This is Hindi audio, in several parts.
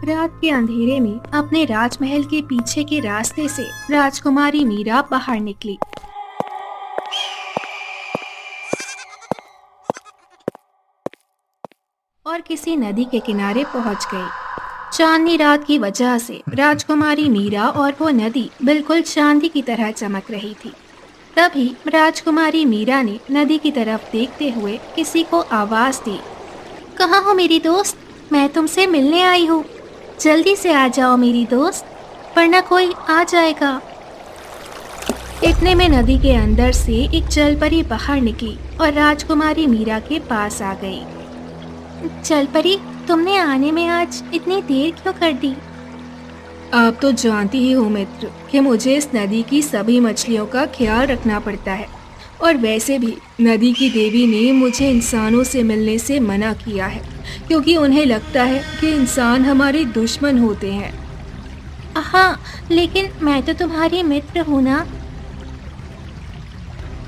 रात के अंधेरे में अपने राजमहल के पीछे के रास्ते से राजकुमारी मीरा बाहर निकली। और किसी नदी के किनारे पहुंच गई। चांदनी रात की वजह से राजकुमारी मीरा और वो नदी बिल्कुल चांदी की तरह चमक रही थी। तभी राजकुमारी मीरा ने नदी की तरफ देखते हुए किसी को आवाज दी। कहाँ हो मेरी दोस्त? मैं तुमसे मिलने आई हूँ। जल्दी से आ जाओ मेरी दोस्त, वरना कोई आ जाएगा। इतने में नदी के अंदर से एक जलपरी बाहर निकली और राजकुमारी मीरा के पास आ गई। जलपरी, तुमने आने में आज इतनी देर क्यों कर दी? आप तो जानती ही हो मित्र कि मुझे इस नदी की सभी मछलियों का ख्याल रखना पड़ता है, और वैसे भी नदी की देवी ने मुझे इंसानों से मिलने से मना किया है, क्योंकि उन्हें लगता है कि इंसान हमारे दुश्मन होते हैं। हाँ, लेकिन मैं तो तुम्हारी मित्र हूँ ना।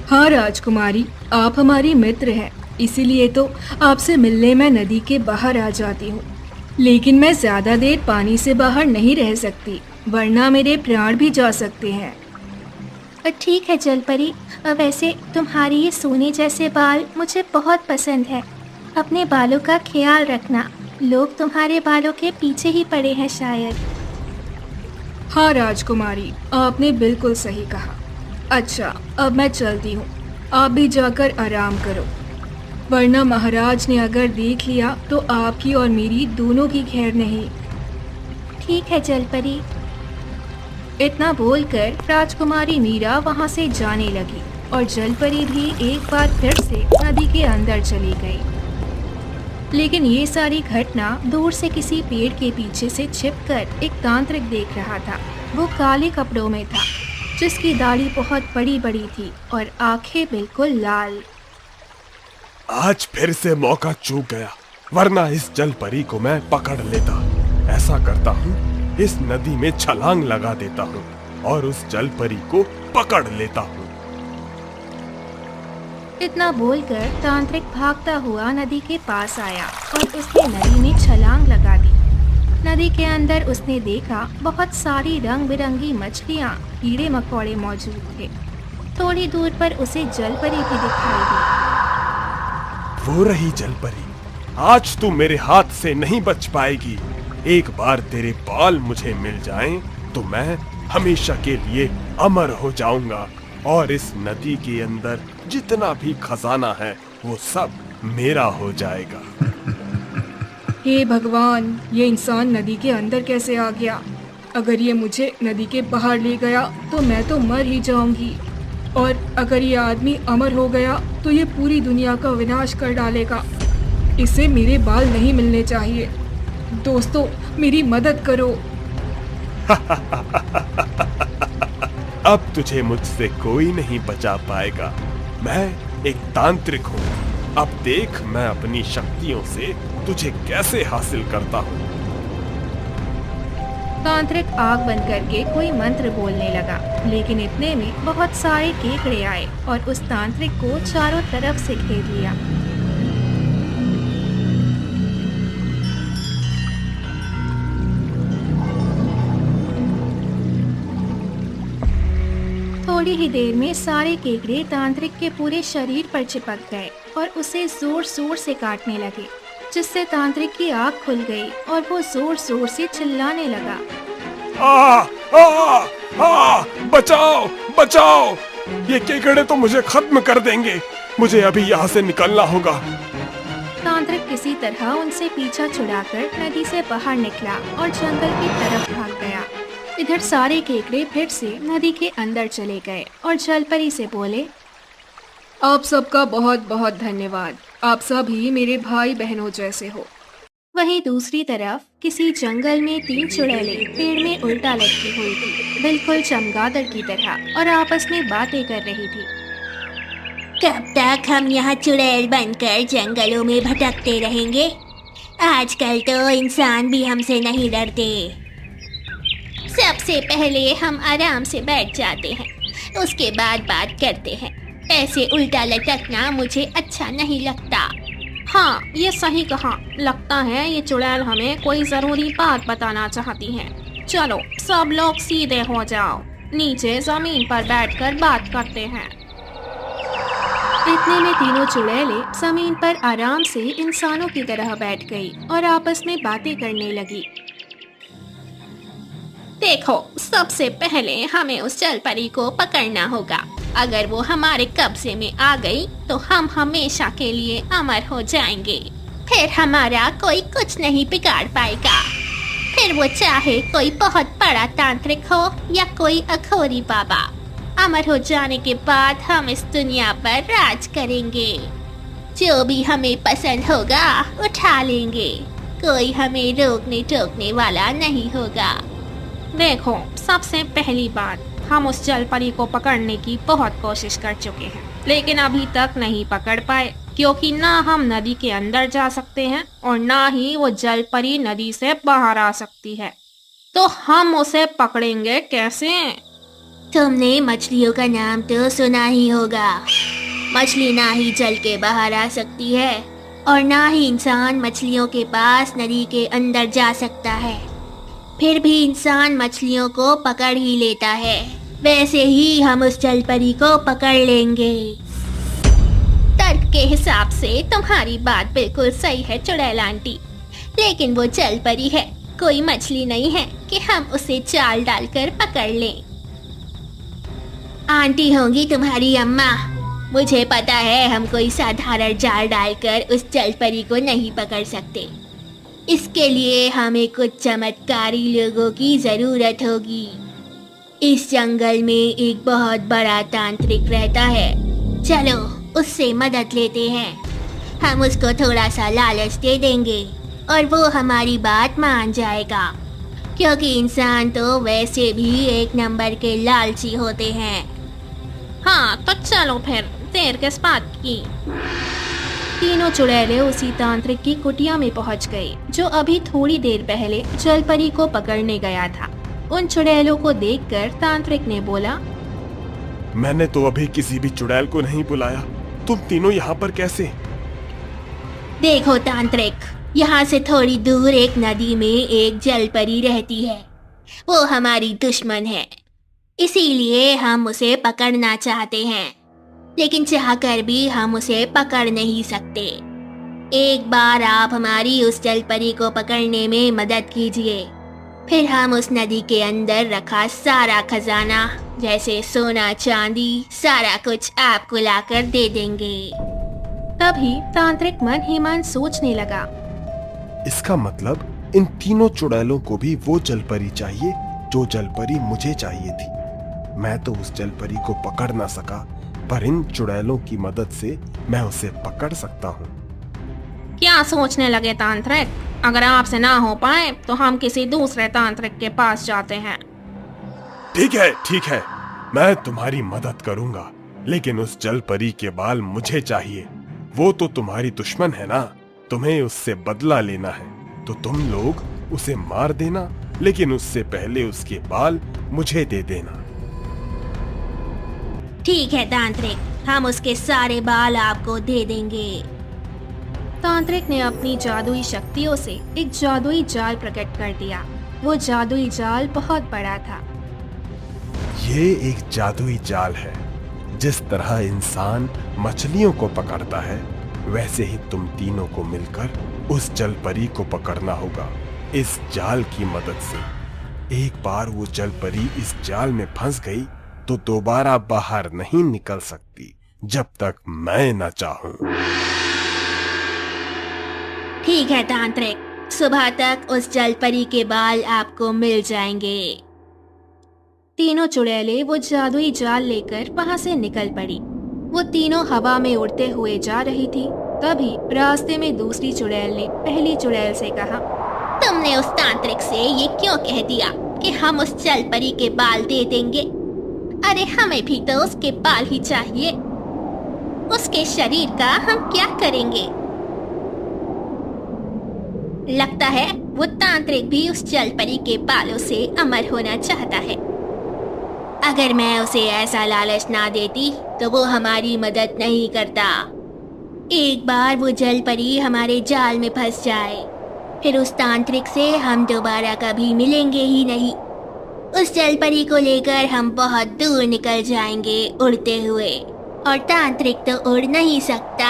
हाँ राजकुमारी, आप हमारी मित्र हैं, इसीलिए तो आपसे मिलने मैं नदी के बाहर आ जाती हूँ। लेकिन मैं ज्यादा देर पानी से बाहर नहीं रह सकती, वरना मेरे प्राण भी जा सकते हैं। ठीक है जलपरी, वैसे तुम्हारी ये सोने जैसे बाल मुझे बहुत पसंद है। अपने बालों का ख्याल रखना, लोग तुम्हारे बालों के पीछे ही पड़े हैं शायद। हाँ राजकुमारी, आपने बिल्कुल सही कहा। अच्छा, अब मैं चलती हूँ, आप भी जाकर आराम करो, वरना महाराज ने अगर देख लिया तो आपकी और मेरी दोनों की खैर नहीं। ठीक है जलपरी। इतना बोलकर राजकुमारी मीरा वहां से जाने लगी और जलपरी भी एक बार फिर से नदी के अंदर चली गई। लेकिन ये सारी घटना दूर से किसी पेड़ के पीछे से छिपकर एक तांत्रिक देख रहा था। वो काले कपड़ों में था, जिसकी दाढ़ी बहुत बड़ी बड़ी थी और आंखें बिल्कुल लाल। आज फिर से मौका चूक गया, वरना इस जलपरी को मैं पकड़ लेता। ऐसा करता हूँ, इस नदी में छलांग लगा देता हूँ और उस जलपरी को पकड़ लेता हूँ। इतना बोलकर तांत्रिक भागता हुआ नदी के पास आया और उसने नदी में छलांग लगा दी। नदी के अंदर उसने देखा बहुत सारी रंग बिरंगी मछलियाँ, कीड़े मकोड़े मौजूद थे। थोड़ी दूर पर उसे जलपरी भी दिखाई दी। वो रही जलपरी, आज तू मेरे हाथ से नहीं बच पाएगी। एक बार तेरे बाल मुझे मिल जाएं, तो मैं हमेशा के लिए अमर हो जाऊंगा और इस नदी के अंदर जितना भी खजाना है वो सब मेरा हो जाएगा। हे भगवान, ये इंसान नदी के अंदर कैसे आ गया? अगर ये मुझे नदी के बाहर ले गया तो मैं तो मर ही जाऊंगी, और अगर ये आदमी अमर हो गया तो ये पूरी दुनिया का विनाश कर डालेगा। इसे मेरे बाल नहीं मिलने चाहिए। दोस्तों, मेरी मदद करो। अब तुझे मुझसे कोई नहीं बचा पाएगा। मैं एक तांत्रिक हूँ। अब देख मैं अपनी शक्तियों से तुझे कैसे हासिल करता हूँ। तांत्रिक आग बंद करके कोई मंत्र बोलने लगा, लेकिन इतने में बहुत सारे केकड़े आए और उस तांत्रिक को चारों तरफ से घेर लिया। थोड़ी ही देर में सारे केकड़े तांत्रिक के पूरे शरीर पर चिपक गए और उसे जोर जोर से काटने लगे, जिससे तांत्रिक की आँख खुल गई और वो जोर जोर से चिल्लाने लगा। बचाओ बचाओ, ये केकड़े तो मुझे खत्म कर देंगे। मुझे अभी यहाँ से निकलना होगा। तांत्रिक किसी तरह उनसे पीछा छुड़ाकर नदी से बाहर निकला और जंगल की तरफ भाग गया। इधर सारे केकड़े फिर से नदी के अंदर चले गए और जलपरी से बोले, आप सबका बहुत बहुत धन्यवाद। आप सब ही मेरे भाई बहनों जैसे हो। वहीं दूसरी तरफ किसी जंगल में 3 चुड़ैलें पेड़ में उल्टा लटकी हुई थी, बिल्कुल चमगादड़ की तरह, और आपस में बातें कर रही थी। कब तक हम यहाँ चुड़ैल बनकर जंगलों में भटकते रहेंगे? आजकल तो इंसान भी हमसे नहीं डरते। सबसे पहले हम आराम से बैठ जाते हैं, उसके बाद बात करते हैं। ऐसे उल्टा लटकना मुझे अच्छा नहीं लगता। हाँ, ये सही कहा। लगता है ये चुड़ैल हमें कोई जरूरी बात बताना चाहती है। चलो सब लोग सीधे हो जाओ, नीचे जमीन पर बैठकर बात करते हैं। इतने में तीनों चुड़ैलें जमीन पर आराम से इंसानों की तरह बैठ गई और आपस में बातें करने लगी। देखो, सबसे पहले हमें उस जलपरी को पकड़ना होगा। अगर वो हमारे कब्जे में आ गई तो हम हमेशा के लिए अमर हो जाएंगे। फिर हमारा कोई कुछ नहीं बिगाड़ पाएगा। फिर वो चाहे कोई बहुत बड़ा तांत्रिक हो या कोई अखोरी बाबा, अमर हो जाने के बाद हम इस दुनिया पर राज करेंगे। जो भी हमें पसंद होगा उठा लेंगे। कोई हमें रोकने टोकने वाला नहीं होगा। देखो, सबसे पहली बात, हम उस जलपरी को पकड़ने की बहुत कोशिश कर चुके हैं, लेकिन अभी तक नहीं पकड़ पाए, क्योंकि ना हम नदी के अंदर जा सकते हैं और ना ही वो जलपरी नदी से बाहर आ सकती है। तो हम उसे पकड़ेंगे कैसे? तुमने मछलियों का नाम तो सुना ही होगा। मछली ना ही जल के बाहर आ सकती है और ना ही इंसान मछलियों के पास नदी के अंदर जा सकता है। फिर भी इंसान मछलियों को पकड़ ही लेता है। वैसे ही हम उस जलपरी को पकड़ लेंगे। तर्क के हिसाब से तुम्हारी बात बिल्कुल सही है चुड़ैल आंटी, लेकिन वो जलपरी है, कोई मछली नहीं है कि हम उसे चाल डालकर पकड़ लें। आंटी होंगी तुम्हारी अम्मा। मुझे पता है हम कोई साधारण जाल डालकर उस जलपरी को नहीं पकड़ सकते। इसके लिए हमें कुछ चमत्कारी लोगों की जरूरत होगी। इस जंगल में एक बहुत बड़ा तांत्रिक रहता है। चलो उससे मदद लेते हैं। हम उसको थोड़ा सा लालच दे देंगे और वो हमारी बात मान जाएगा, क्योंकि इंसान तो वैसे भी एक नंबर के लालची होते हैं। हाँ, तो चलो फिर, देर किस बात की। तीनों चुड़ैलें उसी तांत्रिक की कुटिया में पहुंच गई, जो अभी थोड़ी देर पहले जलपरी को पकड़ने गया था। उन चुड़ैलों को देखकर तांत्रिक ने बोला, मैंने तो अभी किसी भी चुड़ैल को नहीं बुलाया। तुम तीनों यहाँ पर कैसे? देखो तांत्रिक, यहाँ से थोड़ी दूर एक नदी में एक जलपरी रहती है। वो हमारी दुश्मन है, इसीलिए हम उसे पकड़ना चाहते हैं, लेकिन चाहकर भी हम उसे पकड़ नहीं सकते। एक बार आप हमारी उस जलपरी को पकड़ने में मदद कीजिए, फिर हम उस नदी के अंदर रखा सारा खजाना, जैसे सोना चांदी, सारा कुछ आपको लाकर दे देंगे। तभी तांत्रिक मन ही मन सोचने लगा, इसका मतलब इन तीनों चुड़ैलों को भी वो जलपरी चाहिए जो जलपरी मुझे चाहिए थी। मैं तो उस जलपरी को पकड़ ना सका, पर इन चुड़ैलों की मदद से मैं उसे पकड़ सकता हूँ। क्या सोचने लगे तांत्रिक? अगर आपसे ना हो पाए तो हम किसी दूसरे तांत्रिक के पास जाते हैं। ठीक है, मैं तुम्हारी मदद करूंगा, लेकिन उस जलपरी के बाल मुझे चाहिए। वो तो तुम्हारी दुश्मन है ना, तुम्हें उससे बदला लेना है, तो तुम लोग उसे मार देना, लेकिन उससे पहले उसके बाल मुझे दे देना। ठीक है तांत्रिक, हम उसके सारे बाल आपको दे देंगे। तांत्रिक ने अपनी जादुई शक्तियों से एक जादुई जाल प्रकट कर दिया। वो जादुई जाल बहुत बड़ा था। ये एक जादुई जाल है। जिस तरह इंसान मछलियों को पकड़ता है, वैसे ही तुम तीनों को मिलकर उस जलपरी को पकड़ना होगा इस जाल की मदद से। एक बार वो जलपरी इस जाल में फंस गई तो दोबारा बाहर नहीं निकल सकती, जब तक मैं न चाहूं। ठीक है तांत्रिक, सुबह तक उस जलपरी के बाल आपको मिल जाएंगे। तीनों चुड़ैलें वो जादुई जाल लेकर वहां से निकल पड़ी। वो तीनों हवा में उड़ते हुए जा रही थी। तभी रास्ते में दूसरी चुड़ैल ने पहली चुड़ैल से कहा, तुमने उस तांत्रिक से ये क्यों कह दिया कि हम उस जलपरी के बाल दे देंगे? अरे हमें भी तो उसके बाल ही चाहिए। उसके शरीर का हम क्या करेंगे? लगता है वो तांत्रिक भी उस जलपरी के बालों से अमर होना चाहता है। अगर मैं उसे ऐसा लालच ना देती तो वो हमारी मदद नहीं करता। एक बार वो जल परी हमारे जाल में फंस जाए, फिर उस तांत्रिक से हम दोबारा कभी मिलेंगे ही नहीं। उस जल परी को लेकर हम बहुत दूर निकल जाएंगे उड़ते हुए, और तांत्रिक तो उड़ नहीं सकता।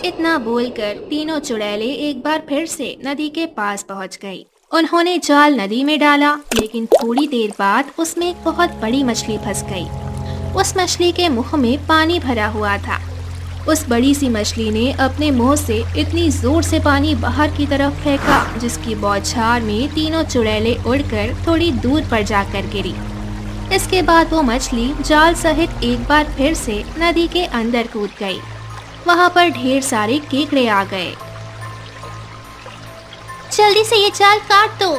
इतना बोलकर तीनों चुड़ैलें एक बार फिर से नदी के पास पहुंच गई। उन्होंने जाल नदी में डाला, लेकिन थोड़ी देर बाद उसमें एक बहुत बड़ी मछली फंस गई। उस मछली के मुंह में पानी भरा हुआ था। उस बड़ी सी मछली ने अपने मुंह से इतनी जोर से पानी बाहर की तरफ फेंका, जिसकी बौछार में तीनों चुड़ैलें उड़कर थोड़ी दूर पर जाकर गिरी। इसके बाद वो मछली जाल सहित एक बार फिर से नदी के अंदर कूद गई। वहाँ पर ढेर सारे केकड़े आ गए। जल्दी से ये जाल काट दो।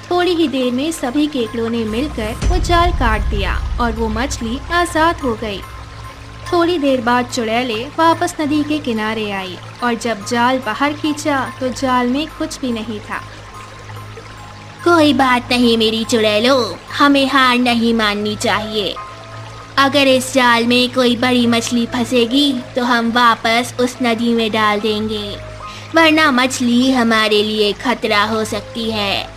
थोड़ी ही देर में सभी केकड़ों ने मिलकर वो जाल काट दिया और वो मछली आजाद हो गई। थोड़ी देर बाद चुड़ैलें वापस नदी के किनारे आई, और जब जाल बाहर खींचा तो जाल में कुछ भी नहीं था। कोई बात नहीं मेरी चुड़ैलों, हमें हार नहीं माननी चाहिए। अगर इस जाल में कोई बड़ी मछली फंसेगी तो हम वापस उस नदी में डाल देंगे, वरना मछली हमारे लिए खतरा हो सकती है।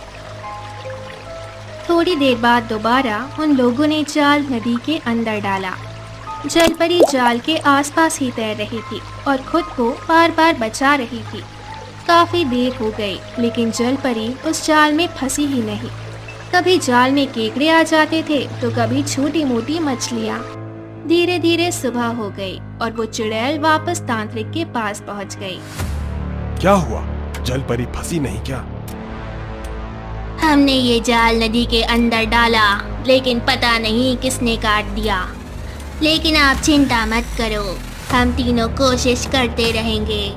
थोड़ी देर बाद दोबारा उन लोगों ने जाल नदी के अंदर डाला। जलपरी जाल के आसपास ही तैर रही थी और खुद को बार बार बचा रही थी। काफी देर हो गई, लेकिन जलपरी उस जाल में फंसी ही नहीं। कभी जाल में केकड़े आ जाते थे तो कभी छोटी मोटी मछलियाँ। धीरे धीरे सुबह हो गई और वो चुड़ैल वापस तांत्रिक के पास पहुँच गई। क्या हुआ? जलपरी फंसी नहीं क्या? हमने ये जाल नदी के अंदर डाला, लेकिन पता नहीं किसने काट दिया। लेकिन आप चिंता मत करो, हम तीनों कोशिश करते रहेंगे,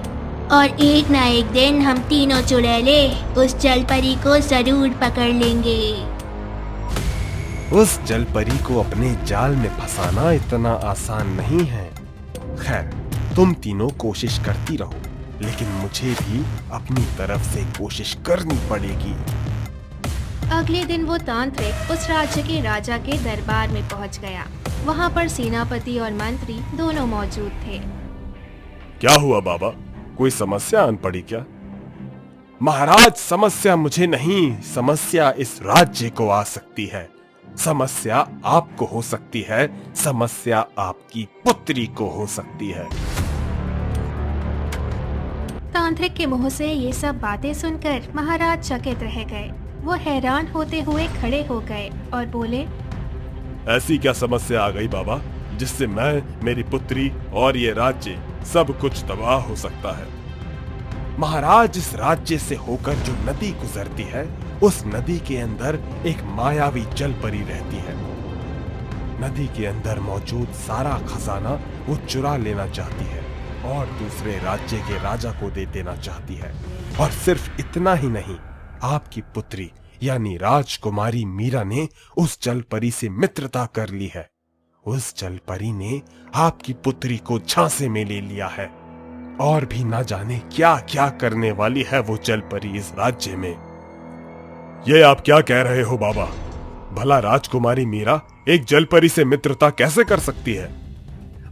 और एक ना एक दिन हम तीनों चुड़ैलें उस जलपरी को जरूर पकड़ लेंगे। उस जलपरी को अपने जाल में फंसाना इतना आसान नहीं है। खैर, तुम तीनों कोशिश करती रहो, लेकिन मुझे भी अपनी तरफ से कोशिश करनी पड़ेगी। अगले दिन वो तांत्रिक उस राज्य के राजा के दरबार में पहुंच गया। वहां पर सेनापति और मंत्री दोनों मौजूद थे। क्या हुआ बाबा? कोई समस्या आन पड़ी क्या? महाराज, समस्या मुझे नहीं, समस्या इस राज्य को आ सकती है। समस्या आपको हो सकती है, समस्या आपकी पुत्री को हो सकती है। तांत्रिक के मुंह से ये सब बातें सुनकर महाराज चकित रह गए। वो हैरान होते हुए खड़े हो गए और बोले, ऐसी क्या समस्या आ गई बाबा, जिससे मैं, मेरी पुत्री और ये राज्य सब कुछ तबाह हो सकता है? महाराज, इस राज्य से होकर जो नदी गुजरती है, उस नदी के अंदर एक मायावी जलपरी रहती है। नदी के अंदर मौजूद सारा खजाना वो चुरा लेना चाहती है और दूसरे राज्य के राजा को दे देना चाहती है। और सिर्फ इतना ही नहीं, आपकी पुत्री यानी राजकुमारी मीरा ने उस जलपरी से मित्रता कर ली है। उस जलपरी ने आपकी पुत्री को झांसे में ले लिया है, और भी ना जाने क्या क्या करने वाली है वो जलपरी इस राज्य में। ये आप क्या कह रहे हो बाबा? भला राजकुमारी मीरा एक जलपरी से मित्रता कैसे कर सकती है?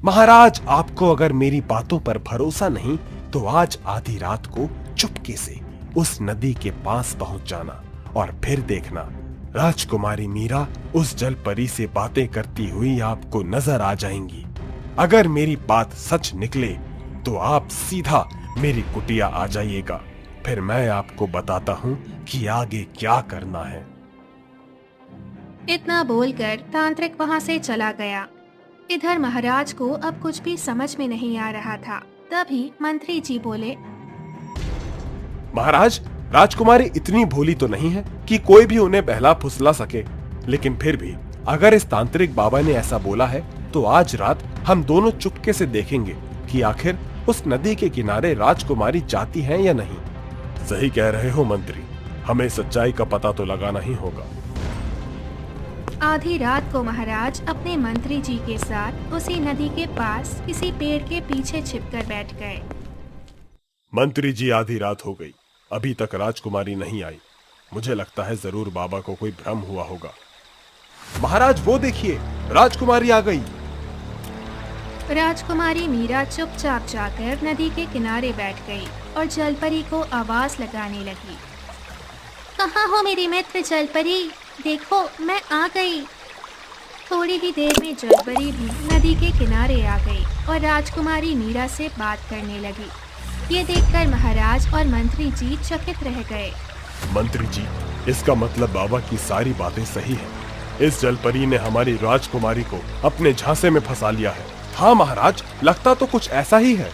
महाराज, आपको अगर मेरी बातों पर भरोसा नहीं तो आज आधी रात को चुपके से उस नदी के पास पहुंच जाना, और फिर देखना राजकुमारी मीरा उस जलपरी से बातें करती हुई आपको नजर आ जाएंगी। अगर मेरी बात सच निकले तो आप सीधा मेरी कुटिया आ जाइएगा, फिर मैं आपको बताता हूँ कि आगे क्या करना है। इतना बोलकर तांत्रिक वहां से चला गया। इधर महाराज को अब कुछ भी समझ में नहीं आ रहा था। तभी मंत्री जी बोले, महाराज, राजकुमारी इतनी भोली तो नहीं है कि कोई भी उन्हें बहला फुसला सके, लेकिन फिर भी अगर इस तांत्रिक बाबा ने ऐसा बोला है तो आज रात हम दोनों चुपके से देखेंगे कि आखिर उस नदी के किनारे राजकुमारी जाती है या नहीं। सही कह रहे हो मंत्री, हमें सच्चाई का पता तो लगाना ही होगा। आधी रात को महाराज अपने मंत्री जी के साथ उसी नदी के पास किसी पेड़ के पीछे छिपकर बैठ गए। मंत्री जी, आधी रात हो गई, अभी तक राजकुमारी नहीं आई। मुझे लगता है जरूर बाबा को कोई भ्रम हुआ होगा। महाराज, वो देखिए, राजकुमारी आ गई। राजकुमारी मीरा चुपचाप जाकर नदी के किनारे बैठ गई और जलपरी को आवाज लगाने लगी। कहाँ हो मेरी मित्र जलपरी? देखो मैं आ गई। थोड़ी ही देर में जलपरी भी नदी के किनारे आ गई और राजकुमारी मीरा से बात करने लगी। ये देखकर महाराज और मंत्री जी चकित रह गए। मंत्री जी, इसका मतलब बाबा की सारी बातें सही है। इस जलपरी ने हमारी राजकुमारी को अपने झांसे में फंसा लिया है। हाँ महाराज, लगता तो कुछ ऐसा ही है।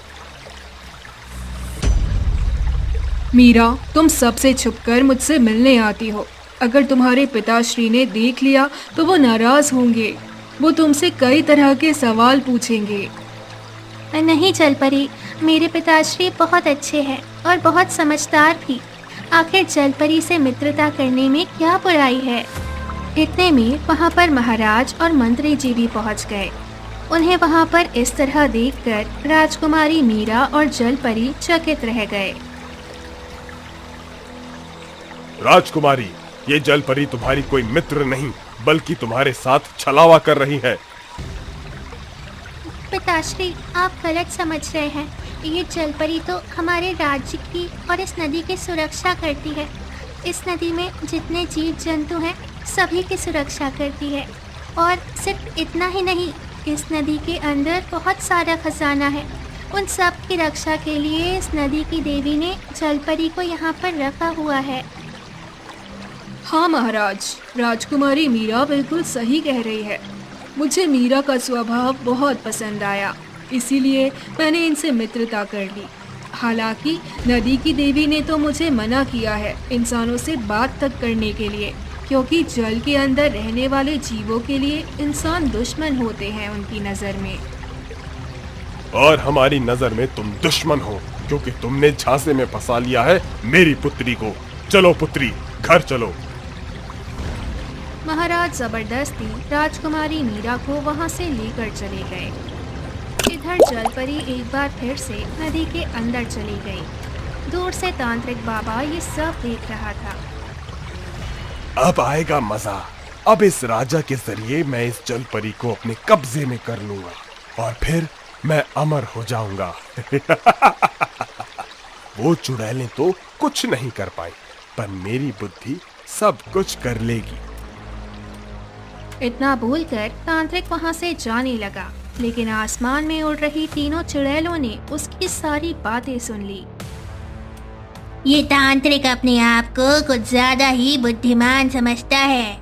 मीरा, तुम सबसे छुपकर मुझसे मिलने आती हो। अगर तुम्हारे पिताश्री ने देख लिया तो वो नाराज होंगे। वो तुमसे कई तरह के सवाल पूछेंगे। नहीं जलपरी, मेरे पिताश्री बहुत अच्छे हैं और बहुत समझदार भी। आखिर जलपरी से मित्रता करने में क्या बुराई है? इतने में वहाँ पर महाराज और मंत्री जी भी पहुँच गए। उन्हें वहाँ पर इस तरह देखकर राजकुमारी मीरा और जलपरी चकित रह गए। राजकुमारी, ये जलपरी तुम्हारी कोई मित्र नहीं बल्कि तुम्हारे साथ छलावा कर रही है। पिताश्री, आप गलत समझ रहे हैं। ये जलपरी तो हमारे राज्य की और इस नदी की सुरक्षा करती है। इस नदी में जितने जीव जंतु हैं सभी की सुरक्षा करती है। और सिर्फ इतना ही नहीं, इस नदी के अंदर बहुत सारा खजाना है। उन सब की रक्षा के लिए इस नदी की देवी ने जलपरी को यहाँ पर रखा हुआ है। हाँ महाराज, राजकुमारी मीरा बिल्कुल सही कह रही है। मुझे मीरा का स्वभाव बहुत पसंद आया, इसीलिए मैंने इनसे मित्रता कर ली। हालांकि नदी की देवी ने तो मुझे मना किया है इंसानों से बात तक करने के लिए, क्योंकि जल के अंदर रहने वाले जीवों के लिए इंसान दुश्मन होते हैं उनकी नज़र में। और हमारी नजर में तुम दुश्मन हो, क्योंकि तुमने झांसे में फंसा लिया है मेरी पुत्री को। चलो पुत्री, घर चलो। महाराज जबरदस्ती राजकुमारी मीरा को वहां से लेकर चले गए। इधर जलपरी एक बार फिर से नदी के अंदर चली गई। दूर से तांत्रिक बाबा ये सब देख रहा था। अब आएगा मजा। अब इस राजा के जरिए मैं इस जलपरी को अपने कब्जे में कर लूंगा और फिर मैं अमर हो जाऊंगा। वो चुड़ैलें तो कुछ नहीं कर पाई, पर मेरी बुद्धि सब कुछ कर लेगी। इतना बोलकर तांत्रिक वहां से जाने लगा, लेकिन आसमान में उड़ रही तीनों चुड़ैलों ने उसकी सारी बातें सुन ली। ये तांत्रिक अपने आप को कुछ ज्यादा ही बुद्धिमान समझता है।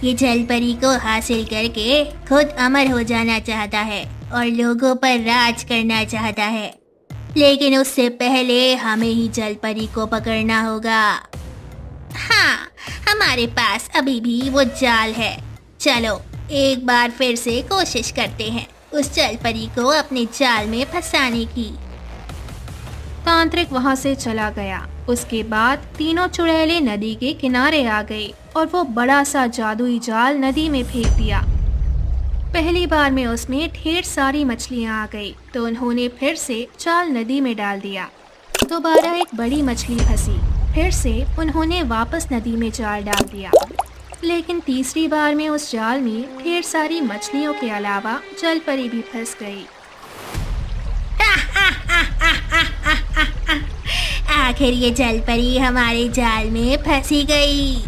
ये जलपरी को हासिल करके खुद अमर हो जाना चाहता है और लोगों पर राज करना चाहता है, लेकिन उससे पहले हमें ही जलपरी को पकड़ना होगा। हाँ, हमारे पास अभी भी वो जाल है। चलो एक बार फिर से कोशिश करते हैं उस जलपरी को अपने जाल में फंसाने की। तांत्रिक वहां से चला गया। उसके बाद तीनों चुड़ैले नदी के किनारे आ गई और वो बड़ा सा जादुई जाल नदी में फेंक दिया। पहली बार में उसमें ढेर सारी मछलियां आ गई, तो उन्होंने फिर से जाल नदी में डाल दिया। दोबारा एक बड़ी मछली फंसी, फिर से उन्होंने वापस नदी में जाल डाल दिया। लेकिन तीसरी बार में उस जाल में ढेर सारी मछलियों के अलावा जलपरी भी फंस गई। आखिर ये जलपरी हमारे जाल में फंसी गई।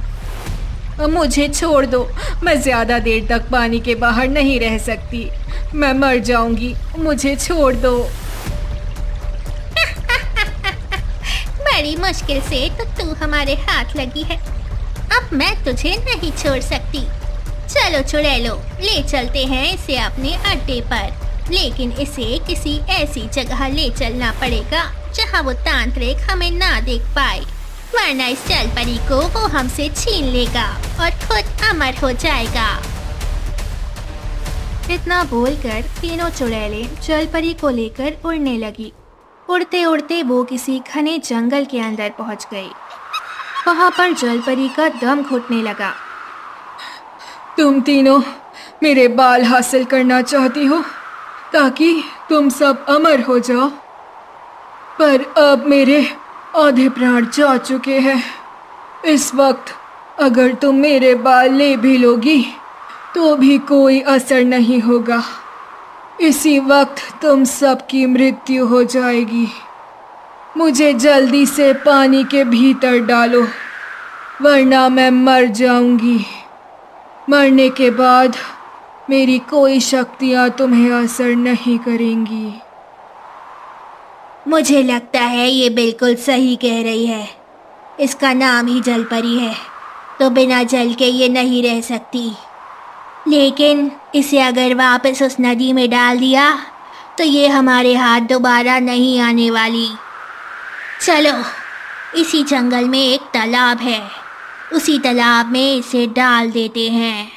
मुझे छोड़ दो, मैं ज्यादा देर तक पानी के बाहर नहीं रह सकती। मैं मर जाऊंगी, मुझे छोड़ दो। बड़ी मुश्किल से तो तू हमारे हाथ लगी है। अब मैं तुझे नहीं छोड़ सकती। चलो चुड़ैलो, ले चलते हैं इसे अपने अड्डे पर, लेकिन इसे किसी ऐसी जगह ले चलना पड़ेगा जहाँ वो तांत्रिक हमें ना देख पाए, वरना इस जलपरी को वो हमसे छीन लेगा और खुद अमर हो जाएगा। इतना बोलकर तीनों चुड़ैलें जलपरी को लेकर उड़ने लगी। उड़ते उड़ते वो किसी घने जंगल के अंदर पहुंच गई। वहां पर जलपरी का दम घुटने लगा। तुम तीनों मेरे बाल हासिल करना चाहती हो ताकि तुम सब अमर हो जाओ, पर अब मेरे आधे प्राण जा चुके हैं। इस वक्त अगर तुम मेरे बाल ले भी लोगी तो भी कोई असर नहीं होगा। इसी वक्त तुम सबकी मृत्यु हो जाएगी। मुझे जल्दी से पानी के भीतर डालो, वरना मैं मर जाऊंगी। मरने के बाद मेरी कोई शक्तियां तुम्हें असर नहीं करेंगी। मुझे लगता है ये बिल्कुल सही कह रही है। इसका नाम ही जलपरी है, तो बिना जल के ये नहीं रह सकती। लेकिन इसे अगर वापस उस नदी में डाल दिया तो ये हमारे हाथ दोबारा नहीं आने वाली। चलो, इसी जंगल में एक तालाब है, उसी तालाब में इसे डाल देते हैं।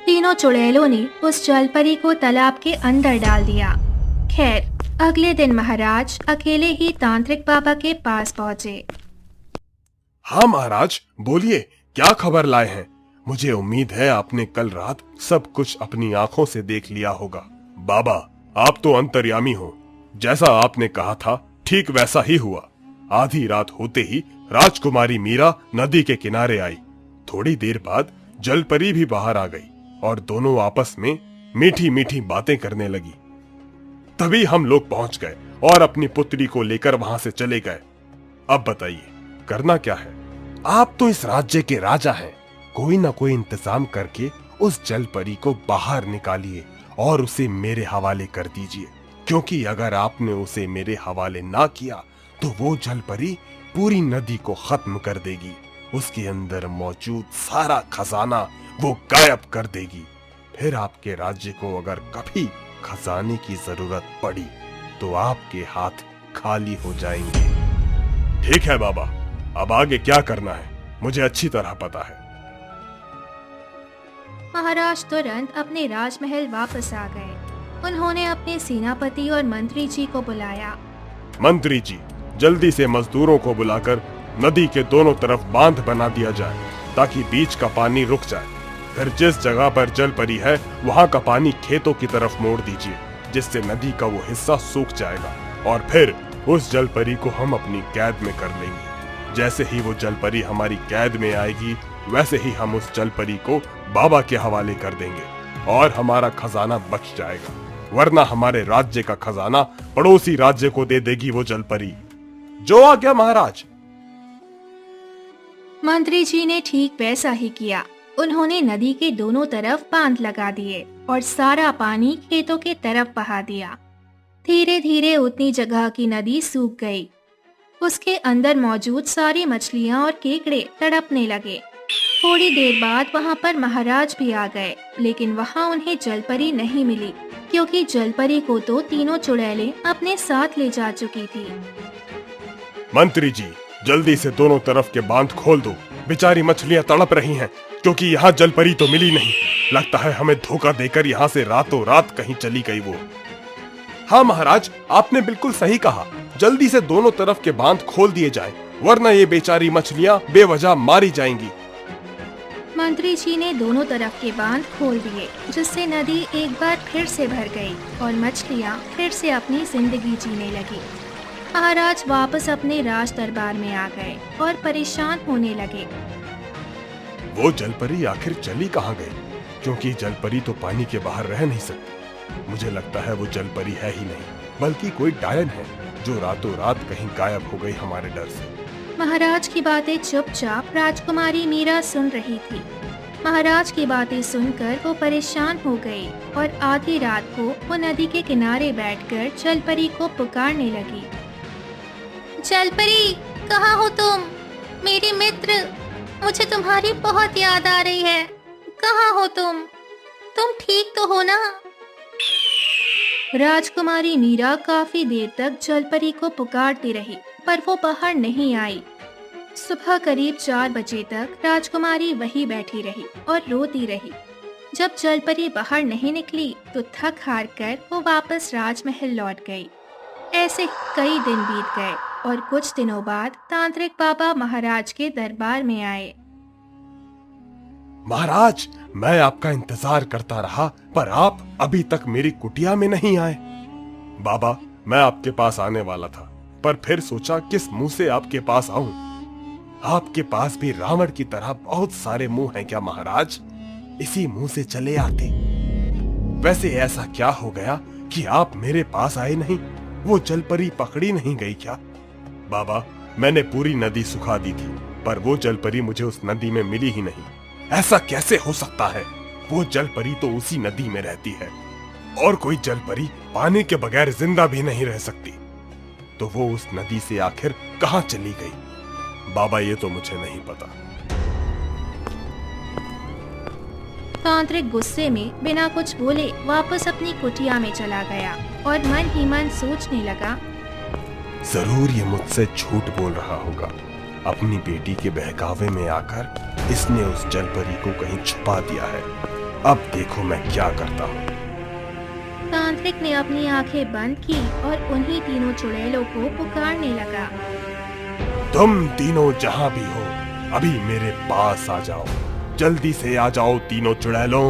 तीनों चुड़ैलों ने उस जलपरी को तालाब के अंदर डाल दिया। खैर, अगले दिन महाराज अकेले ही तांत्रिक बाबा के पास पहुंचे। हाँ महाराज, बोलिए, क्या खबर लाए हैं? मुझे उम्मीद है आपने कल रात सब कुछ अपनी आंखों से देख लिया होगा। बाबा, आप तो अंतर्यामी हो। जैसा आपने कहा था ठीक वैसा ही हुआ। आधी रात होते ही राजकुमारी मीरा नदी के किनारे आई। थोड़ी देर बाद जलपरी भी बाहर आ गई और दोनों आपस में मीठी मीठी बातें करने लगी। तभी हम लोग पहुंच गए और अपनी पुत्री को लेकर वहां से चले गए। अब बताइए, करना क्या है? आप तो इस राज्य के राजा हैं। कोई ना कोई इंतजाम करके उस जलपरी को बाहर निकालिए और उसे मेरे हवाले कर दीजिए, क्योंकि अगर आपने उसे मेरे हवाले ना किया तो वो जलपरी पूरी नदी को खत्म कर देगी। उसके अंदर मौजूद सारा खजाना वो गायब कर देगी। फिर आपके राज्य को अगर कभी खजाने की जरूरत पड़ी तो आपके हाथ खाली हो जाएंगे। ठीक है बाबा, अब आगे क्या करना है मुझे अच्छी तरह पता है। महाराज तुरंत अपने राजमहल वापस आ गए। उन्होंने अपने सेनापति और मंत्री जी को बुलाया। मंत्री जी, जल्दी से मजदूरों को बुलाकर नदी के दोनों तरफ बांध बना दिया जाए ताकि बीच का पानी रुक जाए। फिर जिस जगह पर जलपरी है वहाँ का पानी खेतों की तरफ मोड़ दीजिए, जिससे नदी का वो हिस्सा सूख जाएगा और फिर उस जलपरी को हम अपनी कैद में कर लेंगे। जैसे ही वो जलपरी हमारी कैद में आएगी वैसे ही हम उस जलपरी को बाबा के हवाले कर देंगे और हमारा खजाना बच जाएगा, वरना हमारे राज्य का खजाना पड़ोसी राज्य को दे देगी वो जलपरी। जो आ गया महाराज। मंत्री जी ने ठीक वैसा ही किया। उन्होंने नदी के दोनों तरफ बांध लगा दिए और सारा पानी खेतों के तरफ बहा दिया। धीरे धीरे उतनी जगह की नदी सूख गई। उसके अंदर मौजूद सारी मछलियां और केकड़े तड़पने लगे। थोड़ी देर बाद वहां पर महाराज भी आ गए, लेकिन वहां उन्हें जलपरी नहीं मिली, क्योंकि जलपरी को तो तीनों चुड़ैलें अपने साथ ले जा चुकी थी। मंत्री जी, जल्दी से दोनों तरफ के बांध खोल दो। बेचारी मछलियां तड़प रही हैं, क्योंकि यहाँ जलपरी तो मिली नहीं। लगता है हमें धोखा देकर यहाँ से रातों रात कहीं चली गई वो। हाँ महाराज, आपने बिल्कुल सही कहा। जल्दी से दोनों तरफ के बांध खोल दिए जाएं, वरना ये बेचारी मछलियां बेवजह मारी जाएंगी। मंत्री जी ने दोनों तरफ के बांध खोल दिए, जिससे नदी एक बार फिर से भर गई और मछलियां फिर से अपनी जिंदगी जीने लगी। महाराज वापस अपने राज दरबार में आ गए और परेशान होने लगे। वो जलपरी आखिर चली कहाँ गई? क्योंकि जलपरी तो पानी के बाहर रह नहीं सकती। मुझे लगता है वो जलपरी है ही नहीं, बल्कि कोई डायन है जो रातों रात कहीं गायब हो गई हमारे डर से। महाराज की बातें चुपचाप राजकुमारी मीरा सुन रही थी। महाराज की बातें सुनकर वो परेशान हो गई और आधी रात को वो नदी के किनारे बैठकर जलपरी को पुकारने लगी। जलपरी, कहाँ हो तुम? मेरी मित्र, मुझे तुम्हारी बहुत याद आ रही है। कहाँ हो तुम? तुम ठीक तो हो ना? राजकुमारी मीरा काफी देर तक जलपरी को पुकारती रही, पर वो बाहर नहीं आई। सुबह करीब 4 बजे तक राजकुमारी वहीं बैठी रही और रोती रही। जब जलपरी बाहर नहीं निकली तो थक हार कर वो वापस राजमहल लौट गई। ऐसे कई दिन बीत गए और कुछ दिनों बाद तांत्रिक बाबा महाराज के दरबार में आए। महाराज, मैं आपका इंतजार करता रहा, पर आप अभी तक मेरी कुटिया में नहीं आए। बाबा, मैं आपके पास आने वाला था, पर फिर सोचा किस मुंह से आपके पास आऊं। आपके पास भी रावण की तरह बहुत सारे मुंह हैं क्या महाराज? इसी मुंह से चले आते। वैसे ऐसा क्या हो गया कि आप मेरे पास आए नहीं? वो जलपरी पकड़ी नहीं गई क्या? बाबा, मैंने पूरी नदी सुखा दी थी, पर वो जलपरी मुझे उस नदी में मिली ही नहीं। ऐसा कैसे हो सकता है? वो जलपरी तो उसी नदी में रहती है, और कोई जलपरी पानी के बगैर जिंदा भी नहीं रह सकती। तो वो उस नदी से आखिर कहां चली गई? बाबा, ये तो मुझे नहीं पता। तांत्रिक गुस्से में बिना कुछ बोले वापस अपनी कुटिया में चला गया और मन ही मन सोचने लगा, जरूर ये मुझसे झूठ बोल रहा होगा। अपनी बेटी के बहकावे में आकर इसने उस जलपरी को कहीं छुपा दिया है। अब देखो मैं क्या करता हूँ। तांत्रिक ने अपनी आंखें बंद की और उन्हीं तीनों चुड़ैलों को पुकारने लगा। तुम तीनों जहाँ भी हो, अभी मेरे पास आ जाओ। जल्दी से आ जाओ तीनों चुड़ैलों।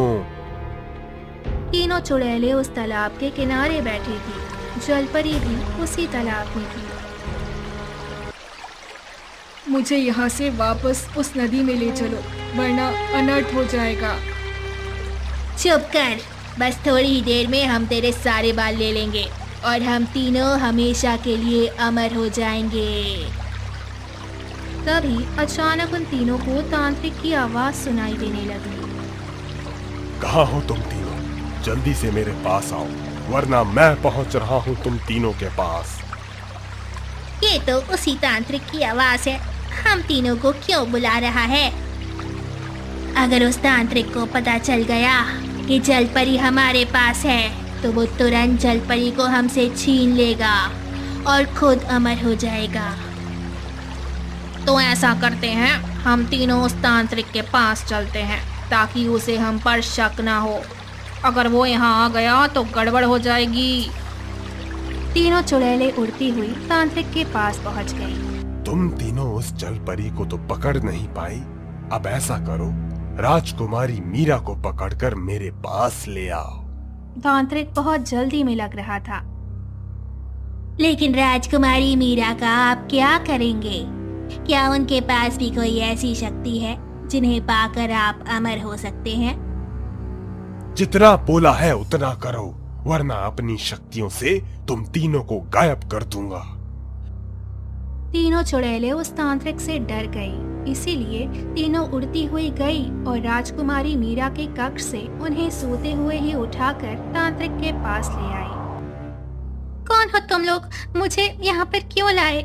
तीनों चुड़ैलें उस तालाब के किनारे बैठी थी। जलपरी भी उसी तालाब में थी। मुझे यहाँ से वापस उस नदी में ले चलो, वरना अनर्थ हो जाएगा। चुप कर, बस थोड़ी ही देर में हम तेरे सारे बाल ले लेंगे और हम तीनों हमेशा के लिए अमर हो जाएंगे। तभी अचानक उन तीनों को तांत्रिक की आवाज सुनाई देने लगी। कहाँ हो तुम तीनों? जल्दी से मेरे पास आओ, वरना मैं पहुंच रहा हूँ तुम तीनों के पास। ये तो उसी तांत्रिक की आवाज है। हम तीनों को क्यों बुला रहा है? अगर उस तांत्रिक को पता चल गया कि जलपरी हमारे पास है, तो वो तुरंत जलपरी को हमसे छीन लेगा और खुद अमर हो जाएगा। तो ऐसा करते हैं, हम तीनों उस तांत्रिक के पास चलते हैं ताकि उसे हम पर शक ना हो। अगर वो यहाँ आ गया तो गड़बड़ हो जाएगी। तीनों चुड़ैलें उड़ती हुई तांत्रिक के पास पहुंच गई। तुम तीनों उस जलपरी को तो पकड़ नहीं पाई। अब ऐसा करो, राजकुमारी मीरा को पकड़कर मेरे पास ले आओ। तांत्रिक बहुत जल्दी में लग रहा था। लेकिन राजकुमारी मीरा का आप क्या करेंगे? क्या उनके पास भी कोई ऐसी शक्ति है जिन्हें पाकर आप अमर हो सकते हैं? जितना बोला है उतना करो, वरना अपनी शक्तियों से तुम तीनों को गायब कर दूंगा। तीनों चुड़ैलें उस तांत्रिक से डर गई, इसीलिए तीनों उड़ती हुई गई और राजकुमारी मीरा के कक्ष से उन्हें सोते हुए ही उठाकर तांत्रिक के पास ले आई। कौन हो तुम लोग? मुझे यहाँ पर क्यों लाए?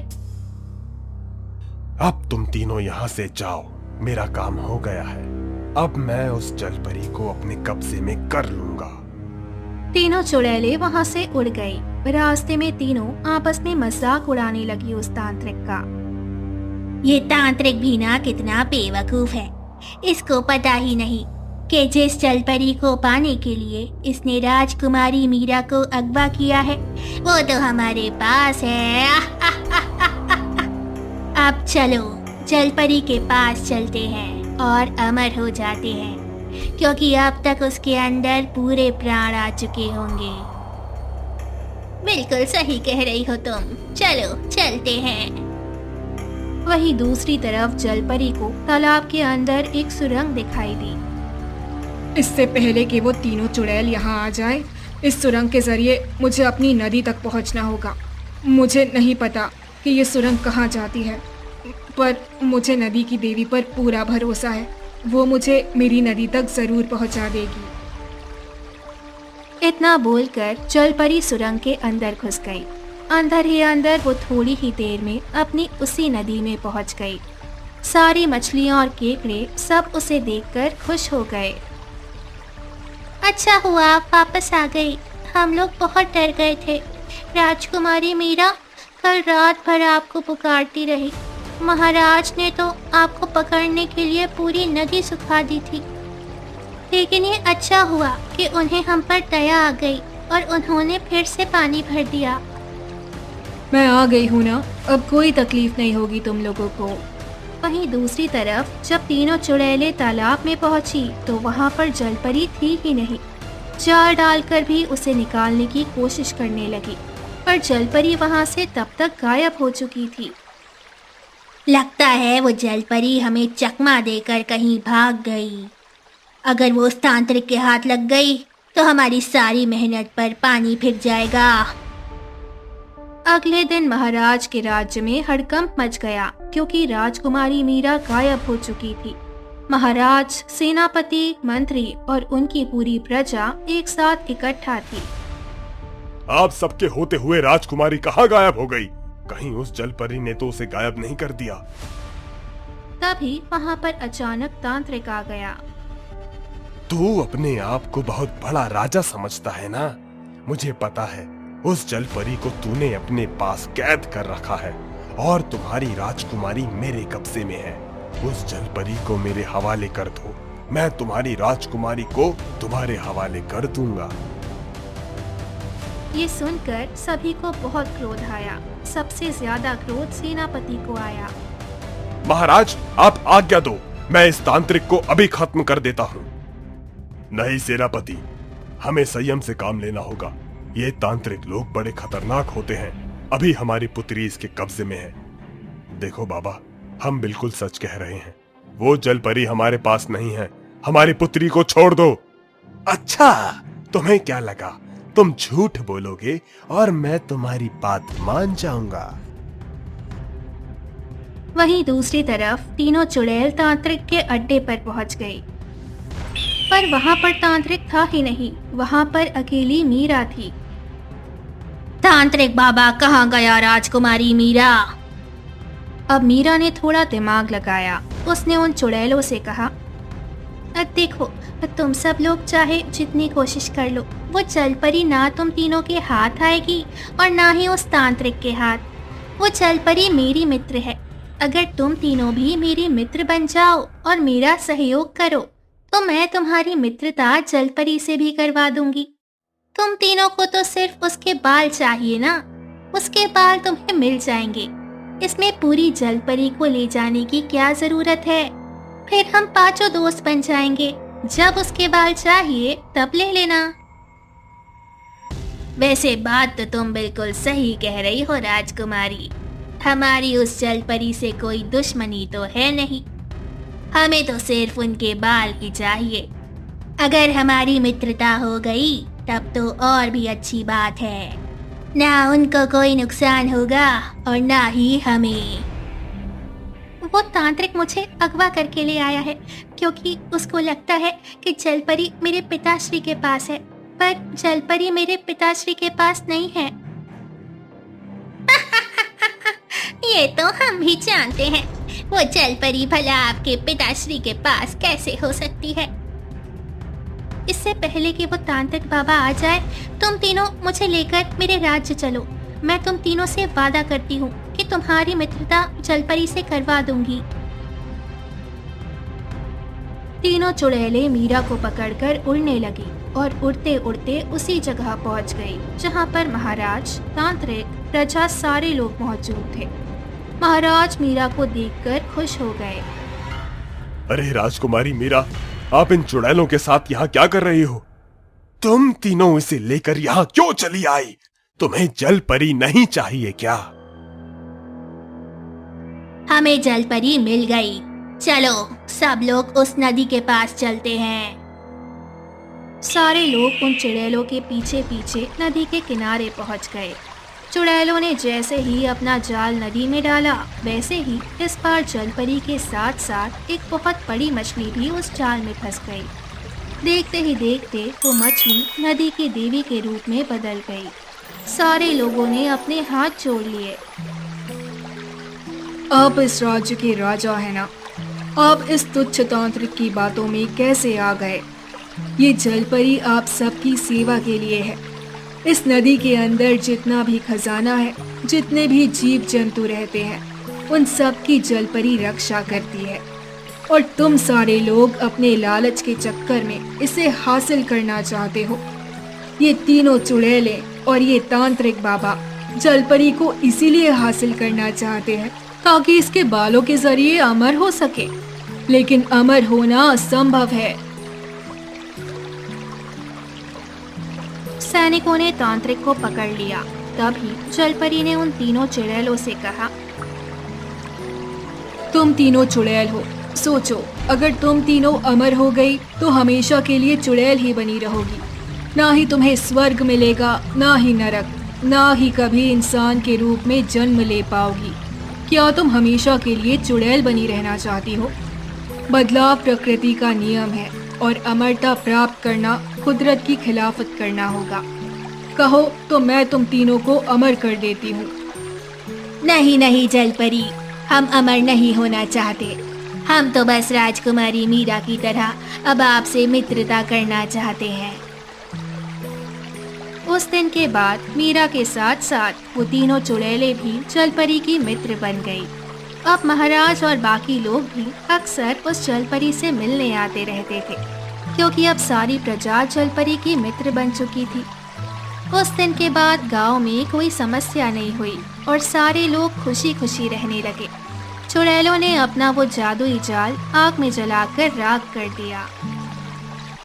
अब तुम तीनों यहाँ से जाओ, मेरा काम हो गया है। अब मैं उस जलपरी को अपने कब्जे में कर लूंगा। तीनों चुड़ैलें वहाँ से उड़ गई। रास्ते में तीनों आपस में मजाक उड़ाने लगी उस तांत्रिक का। ये तांत्रिक भी ना कितना बेवकूफ है। इसको पता ही नहीं कि जिस जलपरी को पाने के लिए इसने राजकुमारी मीरा को अगवा किया है, वो तो हमारे पास है। अब चलो जलपरी के पास चलते हैं और अमर हो जाते हैं, क्योंकि अब तक उसके अंदर पूरे प्राण आ चुके होंगे। बिल्कुल सही कह रही हो तुम, चलो चलते हैं। वहीं दूसरी तरफ जलपरी को तालाब के अंदर एक सुरंग दिखाई दी। इससे पहले कि वो तीनों चुड़ैल यहाँ आ जाए, इस सुरंग के जरिए मुझे अपनी नदी तक पहुँचना होगा। मुझे नहीं पता कि ये सुरंग कहाँ जाती है, पर मुझे नदी की देवी पर पूरा भरोसा है। वो मुझे मेरी नदी तक जरूर पहुँचा देगी। इतना बोलकर जलपरी सुरंग के अंदर घुस गई। अंदर ही अंदर वो थोड़ी ही देर में अपनी उसी नदी में पहुँच गई। सारी मछलियाँ और केकड़े सब उसे देखकर खुश हो गए। अच्छा हुआ आप वापस आ गई, हम लोग बहुत डर गए थे। राजकुमारी मीरा कल रात भर आपको पुकारती रही। महाराज ने तो आपको पकड़ने के लिए पूरी नदी सुखा दी थी, लेकिन ये अच्छा हुआ कि उन्हें हम पर दया आ गई और उन्होंने फिर से पानी भर दिया। मैं आ गई हूँ ना, अब कोई तकलीफ नहीं होगी तुम लोगों को। वहीं दूसरी तरफ जब तीनों चुड़ैलें तालाब में पहुंची तो वहां पर जलपरी थी ही नहीं। जाल डालकर भी उसे निकालने की कोशिश करने लगी, पर जलपरी वहां से तब तक गायब हो चुकी थी। लगता है वो जलपरी हमें चकमा देकर कहीं भाग गई। अगर वो उस तांत्रिक के हाथ लग गई तो हमारी सारी मेहनत पर पानी फिर जाएगा। अगले दिन महाराज के राज्य में हड़कंप मच गया क्योंकि राजकुमारी मीरा गायब हो चुकी थी। महाराज, सेनापति, मंत्री और उनकी पूरी प्रजा एक साथ इकट्ठा थी। आप सबके होते हुए राजकुमारी कहाँ गायब हो गई? कहीं उस जलपरी ने तो उसे गायब नहीं कर दिया? तभी वहाँ पर अचानक तांत्रिक आ गया। तू अपने आप को बहुत बड़ा राजा समझता है ना? मुझे पता है उस जलपरी को तूने अपने पास कैद कर रखा है और तुम्हारी राजकुमारी मेरे कब्जे में है। उस जलपरी को मेरे हवाले कर दो, मैं तुम्हारी राजकुमारी को तुम्हारे हवाले कर दूंगा। ये सुनकर सभी को बहुत क्रोध आया। सबसे ज्यादा क्रोध सेनापति को आया। महाराज, आप आज्ञा दो, मैं इस तांत्रिक को अभी खत्म कर देता हूँ। नहीं सेनापति, हमें संयम से काम लेना होगा। ये तांत्रिक लोग बड़े खतरनाक होते हैं। अभी हमारी पुत्री इसके कब्जे में है। देखो बाबा, हम बिल्कुल सच कह रहे हैं। वो जलपरी हमारे पास नहीं है। हमारी पुत्री को छोड़ दो। अच्छा, तुम्हें क्या लगा तुम झूठ बोलोगे और मैं तुम्हारी बात मान जाऊंगा? वहीं दूसरी तरफ तीनों चुड़ैल तांत्रिक के अड्डे पर पहुंच गई, पर वहां पर तांत्रिक था ही नहीं। वहां पर अकेली मीरा थी। तांत्रिक बाबा, कहाँ गया राजकुमारी मीरा? अब मीरा ने थोड़ा दिमाग लगाया। उसने उन चुड़ैलों से कहा, देखो, तुम सब लोग चाहे जितनी कोशिश कर लो, वो जलपरी ना तुम तीनों के हाथ आएगी और ना ही उस तांत्रिक के हाथ। वो जलपरी मेरी मित्र है। अगर तुम तीनों भी मेरी मित्र बन जाओ और मेरा सहयोग करो तो मैं तुम्हारी मित्रता जलपरी से भी करवा दूंगी। तुम तीनों को तो सिर्फ उसके बाल चाहिए ना, उसके बाल तुम्हें मिल जाएंगे। इसमें पूरी जलपरी को ले जाने की क्या जरूरत है? फिर हम पांचों दोस्त बन जाएंगे। जब उसके बाल चाहिए तब ले लेना। वैसे बात तो तुम बिल्कुल सही कह रही हो राजकुमारी। हमारी उस जलपरी से कोई दुश्मनी तो है नहीं। हमें तो सिर्फ उनके बाल ही चाहिए। अगर हमारी मित्रता हो गई तब तो और भी अच्छी बात है। ना उनको कोई नुकसान होगा और ना ही हमें। वो तांत्रिक मुझे अगवा करके ले आया है क्योंकि उसको लगता है कि जलपरी मेरे पिताश्री के पास है, पर जलपरी मेरे पिताश्री के पास नहीं है। ये तो हम भी जानते हैं। वो जलपरी भला आपके पिताश्री के पास कैसे हो सकती है? इससे पहले कि वो तांत्रिक बाबा आ जाए, तुम तीनों मुझे लेकर मेरे राज्य चलो। मैं तुम तीनों से वादा करती हूँ कि तुम्हारी मित्रता जलपरी से करवा दूंगी। तीनों चुड़ैलें मीरा को पकड़कर उड़ने लगी और उड़ते उड़ते उसी जगह पहुंच गई जहां पर महाराज, तांत्रिक, प्रजा सारे लोग मौजूद थे। महाराज मीरा को देखकर खुश हो गए। अरे राजकुमारी मीरा, आप इन चुड़ैलों के साथ यहाँ क्या कर रही हो? तुम तीनों इसे लेकर यहाँ क्यों चली आई? तुम्हें जलपरी नहीं चाहिए क्या? हमें जलपरी मिल गई। चलो सब लोग उस नदी के पास चलते हैं। सारे लोग उन चुड़ैलों के पीछे पीछे नदी के किनारे पहुंच गए। चुड़ैलों ने जैसे ही अपना जाल नदी में डाला, वैसे ही इस बार जलपरी के साथ साथ एक बहुत बड़ी मछली भी उस जाल में फंस गई। देखते ही देखते वो मछली नदी की देवी के रूप में बदल गई। सारे लोगों ने अपने हाथ जोड़ लिए। आप इस राज्य के राजा हैं ना? आप इस तुच्छ तांत्रिक की बातों में कैसे आ गए? ये जलपरी आप सबकी सेवा के लिए है। इस नदी के अंदर जितना भी खजाना है, जितने भी जीव जंतु रहते हैं, उन सब की जलपरी रक्षा करती है। और तुम सारे लोग अपने लालच के चक्कर में इसे हासिल करना चाहते हो। ये तीनों चुड़ैलें और ये तांत्रिक बाबा जलपरी को इसीलिए हासिल करना चाहते हैं ताकि इसके बालों के जरिए अमर हो सके, लेकिन अमर होना असंभव है। सैनिकों ने तांत्रिक को पकड़ लिया। तभी जलपरी ने उन तीनों चुड़ैलों से कहा, तुम तीनों चुड़ैल हो, सोचो अगर तुम तीनों अमर हो गई तो हमेशा के लिए चुड़ैल ही बनी रहोगी। ना ही तुम्हें स्वर्ग मिलेगा, ना ही नरक, ना ही कभी इंसान के रूप में जन्म ले पाओगी। क्या तुम हमेशा के लिए चुड़ैल बनी रहना चाहती हो? बदलाव प्रकृति का नियम है और अमरता प्राप्त करना कुदरत की खिलाफत करना होगा। कहो तो मैं तुम तीनों को अमर कर देती हूँ। नहीं नहीं जलपरी, हम अमर नहीं होना चाहते। हम तो बस राजकुमारी मीरा की तरह अब आपसे मित्रता करना चाहते हैं। उस दिन के बाद मीरा के साथ साथ वो तीनों चुड़ैलें भी जलपरी की मित्र बन गई। अब महाराज और बाकी लोग भी अक्सर उस जलपरी से मिलने आते रहते थे, क्योंकि अब सारी प्रजा जलपरी की मित्र बन चुकी थी। उस दिन के बाद गांव में कोई समस्या नहीं हुई और सारे लोग खुशी खुशी रहने लगे। चुड़ैलों ने अपना वो जादुई जाल आग में जलाकर राख कर दिया।